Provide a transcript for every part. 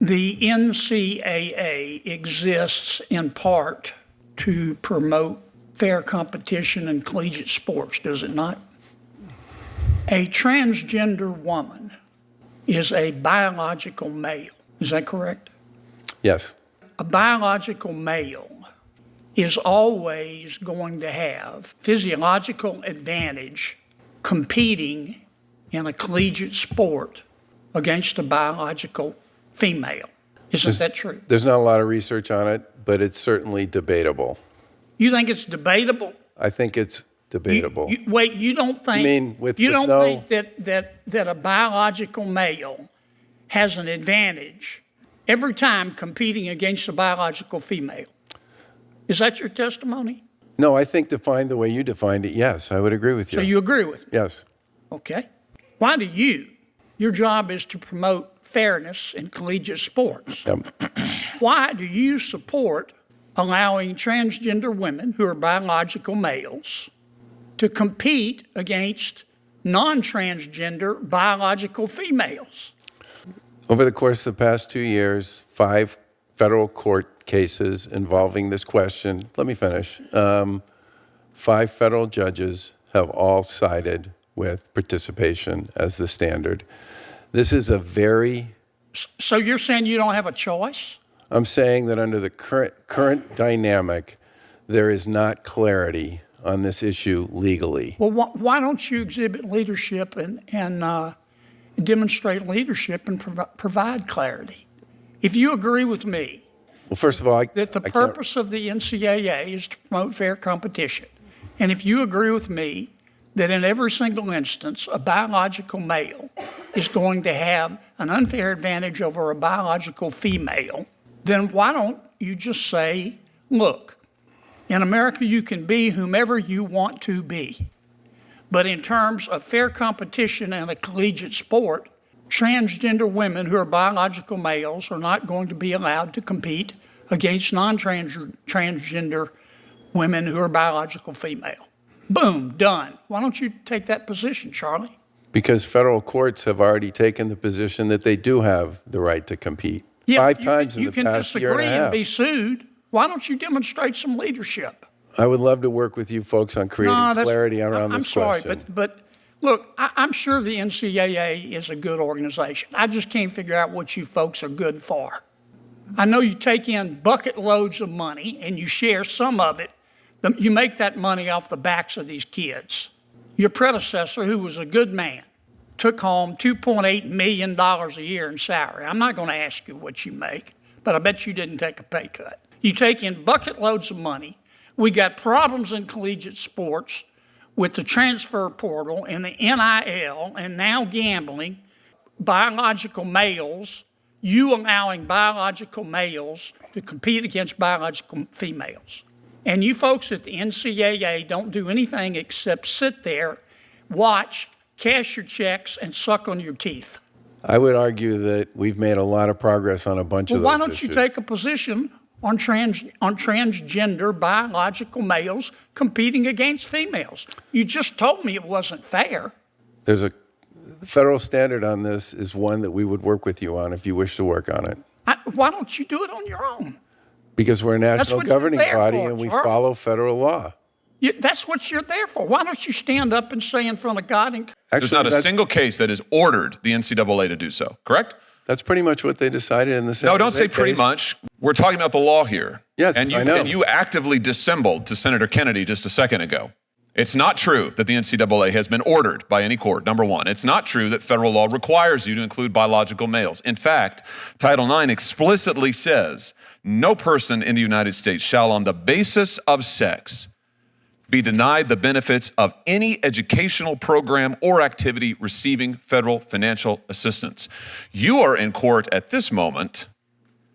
The NCAA exists in part to promote fair competition in collegiate sports, does it not? A transgender woman is a biological male. Is that correct? Yes. A biological male is always going to have physiological advantage competing in a collegiate sport against a biological female. Isn't that true? There's not a lot of research on it, but it's certainly debatable. You think it's debatable? I think it's debatable. Wait, you don't think? You mean think that a biological male has an advantage every time competing against a biological female? Is that your testimony? No, I think defined the way you defined it, yes, I would agree with you. So you agree with me? Yes. Okay. Why do your job is to promote fairness in collegiate sports. Why do you support allowing transgender women who are biological males to compete against non-transgender biological females? Over the course of the past 2 years, 5 federal court cases involving this question. Let me finish. 5 federal judges have all sided with participation as the standard. This is a very... So you're saying you don't have a choice? I'm saying that under the current dynamic, there is not clarity on this issue legally. Well, why don't you exhibit leadership and demonstrate leadership and provide clarity? If you agree with me, well, first of all, that the purpose of the NCAA is to promote fair competition, and if you agree with me that in every single instance, a biological male is going to have an unfair advantage over a biological female, then why don't you just say, look, in America you can be whomever you want to be. But in terms of fair competition in a collegiate sport, transgender women who are biological males are not going to be allowed to compete against non-transgender women who are biological female. Boom, done. Why don't you take that position, Charlie? Because federal courts have already taken the position that they do have the right to compete. Yeah, 5 times in the past year and a half. You can disagree and be sued. Why don't you demonstrate some leadership? I would love to work with you folks on creating clarity around this question. I'm sorry, but look, I'm sure the NCAA is a good organization. I just can't figure out what you folks are good for. I know you take in bucket loads of money and you share some of it. You make that money off the backs of these kids. Your predecessor, who was a good man, took home $2.8 million a year in salary. I'm not going to ask you what you make, but I bet you didn't take a pay cut. You take in bucket loads of money. We got problems in collegiate sports with the transfer portal and the NIL and now gambling, biological males, you allowing biological males to compete against biological females. And you folks at the NCAA don't do anything except sit there, watch, cash your checks, and suck on your teeth. I would argue that we've made a lot of progress on a bunch of those issues. Why don't issues. you take a position on transgender biological males competing against females? You just told me it wasn't fair. There's a federal standard on this is one that we would work with you on if you wish to work on it. Why don't you do it on your own? Because we're a national governing body and we follow federal law. That's what you're there for. Why don't you stand up and say in front of God and... There's not a single case that has ordered the NCAA to do so, correct? That's pretty much what they decided in the San Jose No, don't say pretty much. We're talking about the law here. Yes, I know. And you actively dissembled to Senator Kennedy just a second ago. It's not true that the NCAA has been ordered by any court, number one. It's not true that federal law requires you to include biological males. In fact, Title IX explicitly says, no person in the United States shall on the basis of sex be denied the benefits of any educational program or activity receiving federal financial assistance. You are in court at this moment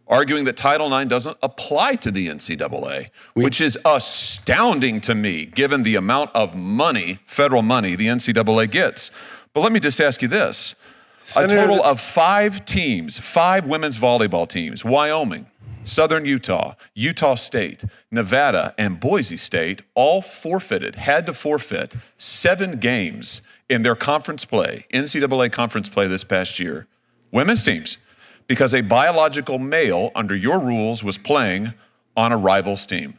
arguing that Title IX doesn't apply to the NCAA, which is astounding to me given the amount of money, federal money, the NCAA gets. But let me just ask you this. Senator, a total of 5 teams, 5 women's volleyball teams, Wyoming, Southern Utah, Utah State, Nevada, and Boise State all had to forfeit 7 games in their conference play, NCAA conference play this past year. Women's teams, because a biological male under your rules was playing on a rival's team.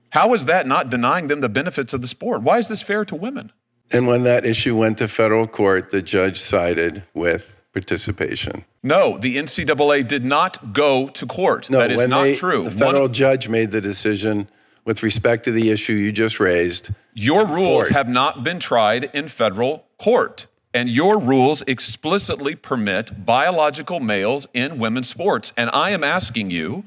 How is that not denying them the benefits of the sport? Why is this fair to women? And when that issue went to federal court, the judge sided with participation. No, the NCAA did not go to court. No, that is not true. The federal judge made the decision with respect to the issue you just raised. Your rules have not been tried in federal court, and your rules explicitly permit biological males in women's sports. And I am asking you,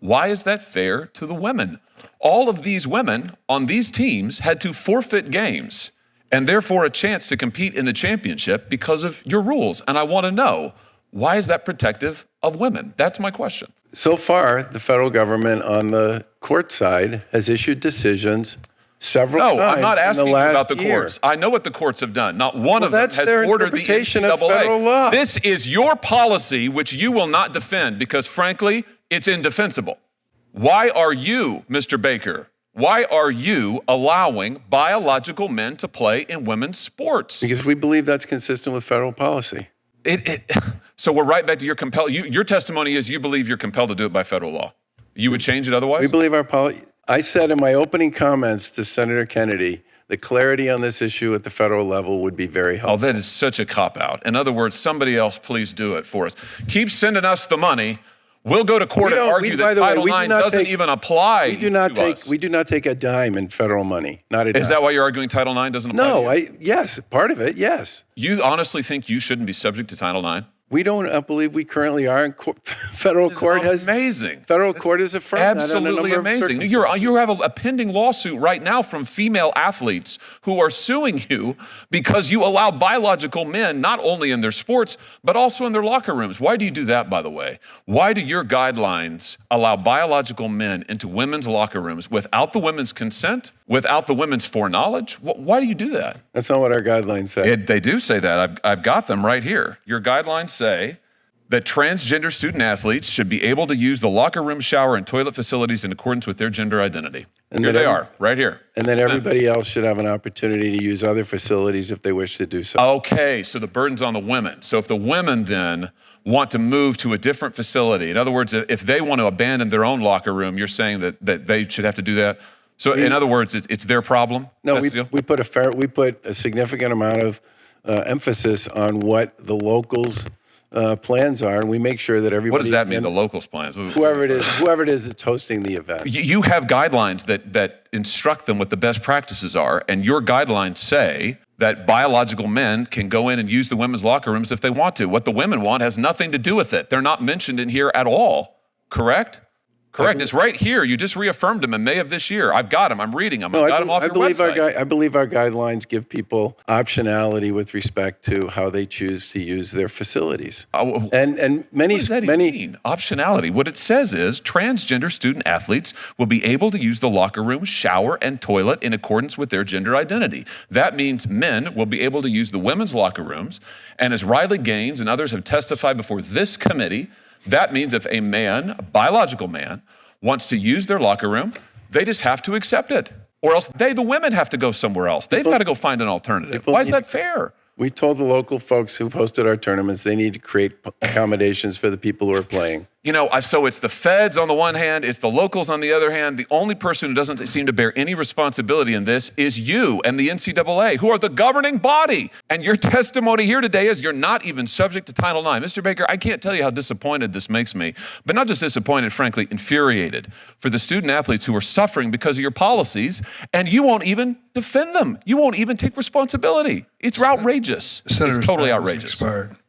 why is that fair to the women? All of these women on these teams had to forfeit games and therefore a chance to compete in the championship because of your rules. And I want to know, why is that protective of women? That's my question. So far, the federal government on the court side has issued decisions several times. No, I'm not asking you about the year. courts. I know what the courts have done. Not one of them that's has their ordered the interpretation NCAA. of federal law. This is your policy, which you will not defend because, frankly, it's indefensible. Why are you, Mr. Baker, why are you allowing biological men to play in women's sports? Because we believe that's consistent with federal policy. So we're right back to your testimony is you believe you're compelled to do it by federal law. You would change it otherwise? We believe our policy. I said in my opening comments to Senator Kennedy, the clarity on this issue at the federal level would be very helpful. Oh, that is such a cop-out. In other words, somebody else please do it for us. Keep sending us the money. We'll go to court and argue that Title IX doesn't even apply to us. We do not take a dime in federal money, not a dime. Is that why you're arguing Title IX doesn't apply to you? No, yes, part of it, yes. You honestly think you shouldn't be subject to Title IX? We don't believe we currently are. Federal court has amazing. Federal court has affirmed absolutely that on a number amazing. Of You have a pending lawsuit right now from female athletes who are suing you because you allow biological men not only in their sports but also in their locker rooms. Why do you do that, by the way? Why do your guidelines allow biological men into women's locker rooms without the women's consent, without the women's foreknowledge? Why do you do that? That's not what our guidelines say. They do say that. I've got them right here. Your guidelines say that transgender student athletes should be able to use the locker room, shower, and toilet facilities in accordance with their gender identity. And here they are, right here. And then everybody else should have an opportunity to use other facilities if they wish to do so. Okay, so the burden's on the women. So if the women then want to move to a different facility, in other words, if they want to abandon their own locker room, you're saying that they should have to do that? So in other words, it's their problem? No, we put a significant amount of emphasis on what the locals' plans are, and we make sure that everybody. What does that mean? The locals' plans? Whoever it is that's hosting the event. You have guidelines that instruct them what the best practices are, and your guidelines say that biological men can go in and use the women's locker rooms if they want to. What the women want has nothing to do with it. They're not mentioned in here at all. Correct? Correct. It's right here. You just reaffirmed them in May of this year. I've got them. I'm reading them. I've got them off your website. I believe our guidelines give people optionality with respect to how they choose to use their facilities. And many, what does that even mean? Optionality. What it says is transgender student athletes will be able to use the locker room, shower, and toilet in accordance with their gender identity. That means men will be able to use the women's locker rooms. And as Riley Gaines and others have testified before this committee, that means if a man, a biological man, wants to use their locker room, they just have to accept it. Or else the women have to go somewhere else. They've got to go find an alternative. Why is that fair? We told the local folks who've hosted our tournaments they need to create accommodations for the people who are playing. You know, so it's the feds on the one hand, it's the locals on the other hand. The only person who doesn't seem to bear any responsibility in this is you and the NCAA, who are the governing body. And your testimony here today is you're not even subject to Title IX. Mr. Baker, I can't tell you how disappointed this makes me, but not just disappointed, frankly, infuriated for the student athletes who are suffering because of your policies, and you won't even defend them. You won't even take responsibility. It's outrageous. It's totally outrageous.